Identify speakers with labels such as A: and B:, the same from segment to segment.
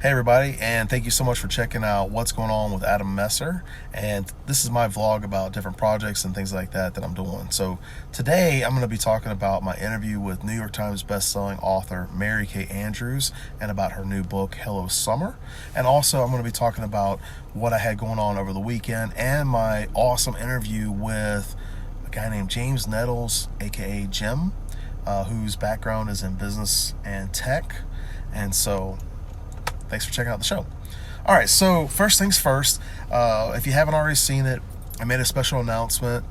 A: Hey everybody, and thank you so much for checking out what's going on with Adam Messer. And this is my vlog about different projects and things like that I'm doing. So today I'm going to be talking about my interview with New York Times bestselling author Mary Kay Andrews and about her new book, Hello Summer. And also I'm going to be talking about what I had going on over the weekend and my awesome interview with a guy named James Nettles, aka Jim, whose background is in business and tech. And so thanks for checking out the show. All right, so first things first, if you haven't already seen it, I made a special announcement.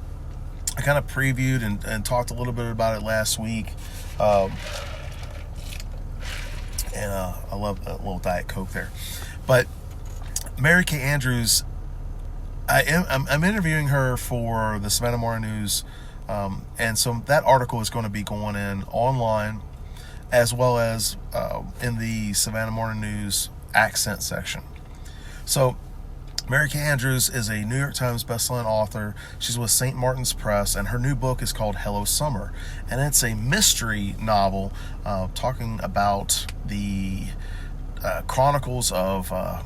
A: I kind of previewed and talked a little bit about it last week. And I love a little Diet Coke there. But Mary Kay Andrews, I'm interviewing her for the Savannah Morning News. And so that article is going to be going in online, as well as in the Savannah Morning News accent section. So Mary Kay Andrews is a New York Times bestselling author. She's with St. Martin's Press, and her new book is called Hello Summer. And it's a mystery novel talking about the chronicles of a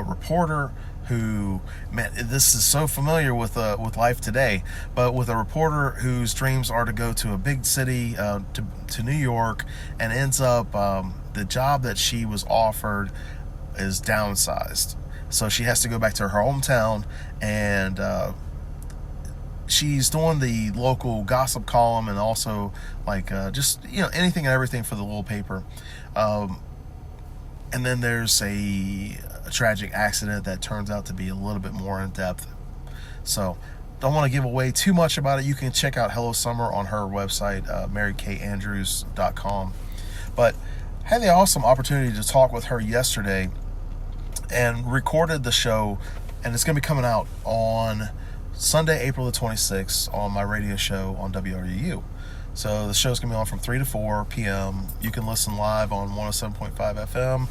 A: reporter who, man, this is so familiar with life today, but with a reporter whose dreams are to go to a big city, to New York, and ends up, the job that she was offered is downsized. So she has to go back to her hometown, and she's doing the local gossip column and also like just, anything and everything for the little paper. And then there's a tragic accident that turns out to be a little bit more in depth. So don't want to give away too much about it. You can check out Hello Summer on her website, marykayandrews.com. But I had the awesome opportunity to talk with her yesterday and recorded the show, and it's going to be coming out on Sunday, April the 26th on my radio show on WRUU. So the show's going to be on from 3 to 4 p.m. You can listen live on 107.5 FM,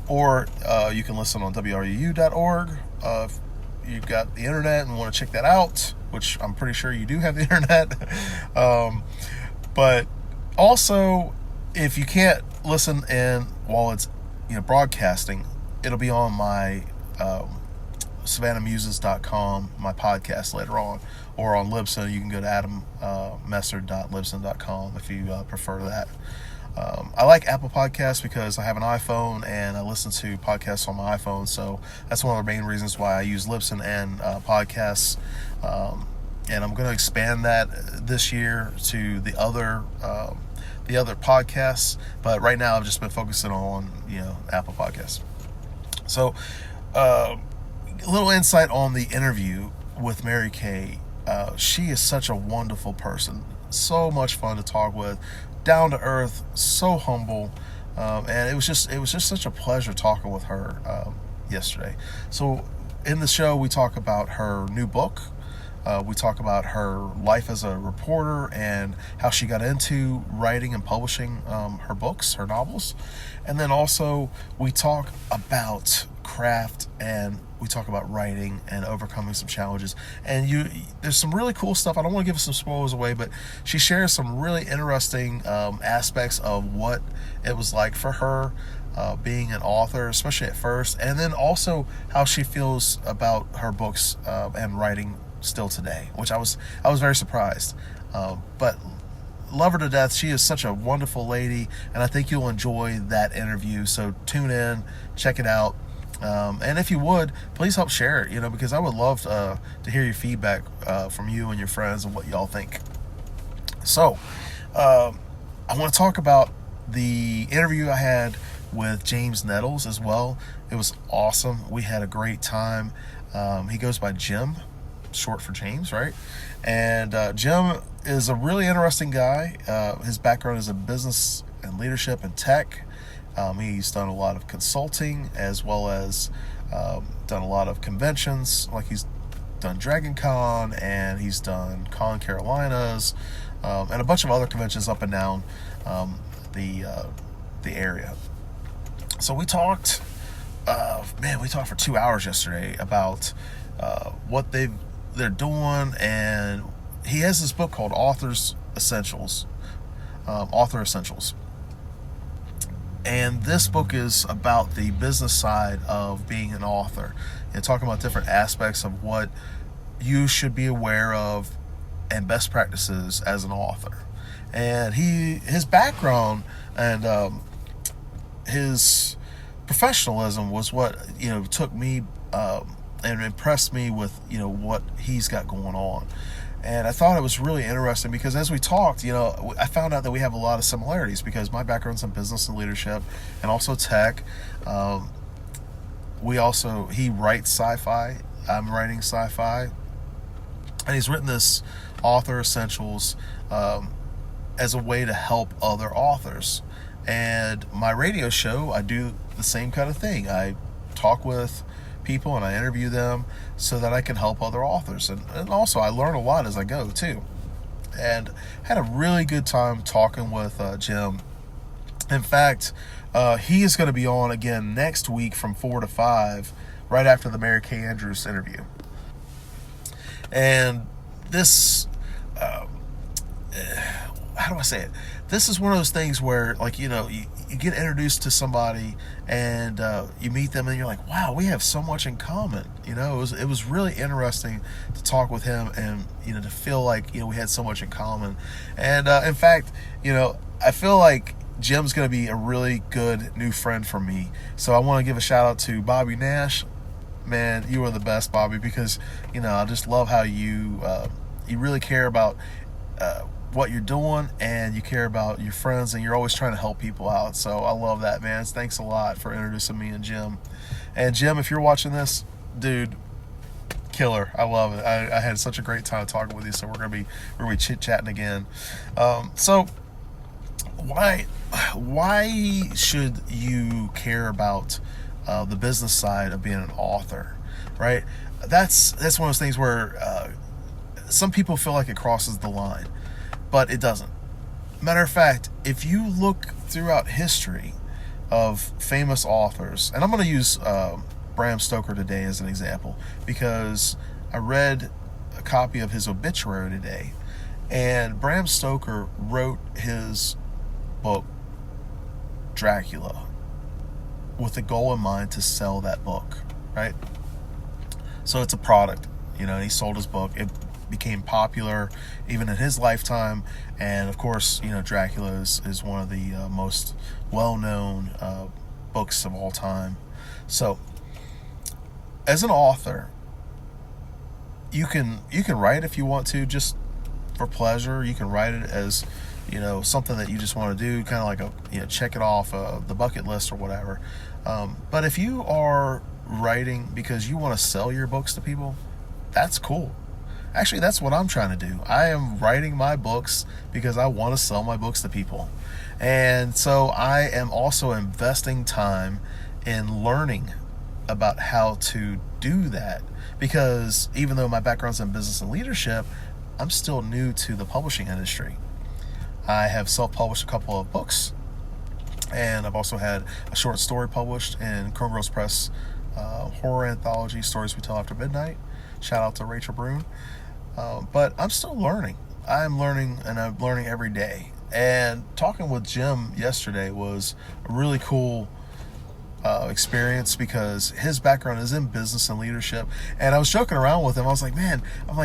A: or you can listen on WRUU.org. If you've got the internet and want to check that out, which I'm pretty sure you do have the internet. But also, if you can't listen in while it's broadcasting, it'll be on my SavannahMuses.com, my podcast later on, or on Libsyn. You can go to adammesser.libsyn.com if you prefer that. I like Apple Podcasts because I have an iPhone and I listen to podcasts on my iPhone, so that's one of the main reasons why I use Libsyn and podcasts. And I'm going to expand that this year to the other podcasts, but right now I've just been focusing on Apple Podcasts. So a little insight on the interview with Mary Kay. She is such a wonderful person, so much fun to talk with, down to earth, so humble, and it was just such a pleasure talking with her yesterday. So in the show we talk about her new book. We talk about her life as a reporter and how she got into writing and publishing her books, her novels. And then also we talk about craft, and we talk about writing and overcoming some challenges. And there's some really cool stuff. I don't want to give some spoilers away, but she shares some really interesting aspects of what it was like for her being an author, especially at first, and then also how she feels about her books and writing still today, which I was very surprised. But love her to death. She is such a wonderful lady, and I think you'll enjoy that interview. So tune in, check it out. And if you would, please help share it, because I would love to hear your feedback from you and your friends and what y'all think. So I want to talk about the interview I had with James Nettles as well. It was awesome. We had a great time. He goes by Jim, short for James, right? And Jim is a really interesting guy. His background is in business and leadership and tech. He's done a lot of consulting, as well as done a lot of conventions. Like he's done Dragon Con, and he's done Con Carolinas, and a bunch of other conventions up and down the area. So we talked, for 2 hours yesterday about what they're doing, and he has this book called Author Essentials. And this book is about the business side of being an author and talking about different aspects of what you should be aware of and best practices as an author. And his background and his professionalism was what took me and impressed me with what he's got going on. And I thought it was really interesting because as we talked, I found out that we have a lot of similarities because my background's in business and leadership and also tech. He writes sci-fi. I'm writing sci-fi. And he's written this Author Essentials as a way to help other authors. And my radio show, I do the same kind of thing. I talk with people and I interview them so that I can help other authors. And also I learn a lot as I go too. And had a really good time talking with Jim. In fact, he is going to be on again next week from 4 to 5, right after the Mary Kay Andrews interview. And this, how do I say it? This is one of those things where, like, you get introduced to somebody and you meet them and you're like, wow, we have so much in common. It was really interesting to talk with him and, to feel like, we had so much in common. And in fact, I feel like Jim's going to be a really good new friend for me. So I want to give a shout out to Bobby Nash. Man, you are the best, Bobby, because, I just love how you really care about what you're doing and you care about your friends and you're always trying to help people out. So I love that, man. Thanks a lot for introducing me and Jim. And Jim, if you're watching this, dude, killer. I love it. I had such a great time talking with you. So we're gonna be chit-chatting again. So why should you care about the business side of being an author, right? That's one of those things where some people feel like it crosses the line, but it doesn't. Matter of fact, if you look throughout history of famous authors, and I'm going to use Bram Stoker today as an example because I read a copy of his obituary today, and Bram Stoker wrote his book Dracula with the goal in mind to sell that book, right? So it's a product, and he sold his book. It became popular even in his lifetime, and of course, Dracula is one of the most well-known books of all time. So as an author, you can write if you want to, just for pleasure. You can write it as something that you just want to do, kind of like a check it off the bucket list or whatever. But if you are writing because you want to sell your books to people, that's cool. Actually, that's what I'm trying to do. I am writing my books because I want to sell my books to people. And so I am also investing time in learning about how to do that, because even though my background's in business and leadership, I'm still new to the publishing industry. I have self-published a couple of books, and I've also had a short story published in Chrome Girls Press horror anthology, Stories We Tell After Midnight. Shout out to Rachel Brune. But I'm still learning. I'm learning, and I'm learning every day. And talking with Jim yesterday was a really cool experience because his background is in business and leadership. And I was joking around with him. I was like, man,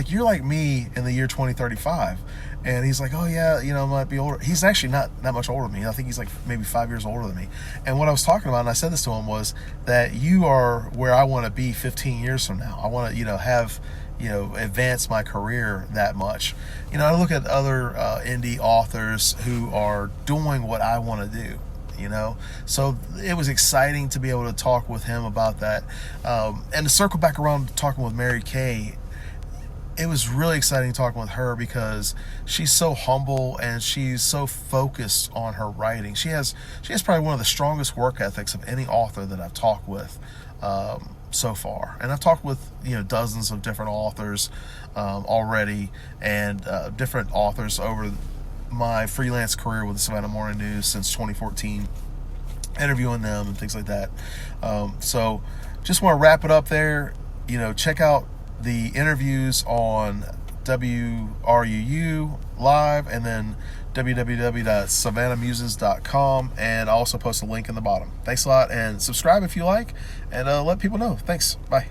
A: you're like me in the year 2035. And he's like, oh yeah, I might be older. He's actually not that much older than me. I think he's like maybe 5 years older than me. And what I was talking about, and I said this to him, was that you are where I want to be 15 years from now. I want to, have, advance my career that much. I look at other indie authors who are doing what I want to do. So it was exciting to be able to talk with him about that. And to circle back around to talking with Mary Kay, it was really exciting talking with her because she's so humble and she's so focused on her writing. She has probably one of the strongest work ethics of any author that I've talked with so far. And I've talked with dozens of different authors already, and different authors over my freelance career with the Savannah Morning News since 2014, interviewing them and things like that. So just want to wrap it up there. Check out the interviews on WRUU Live, and then www.savannahmuses.com, and I'll also post a link in the bottom. Thanks a lot, and subscribe if you like, and let people know. Thanks. Bye.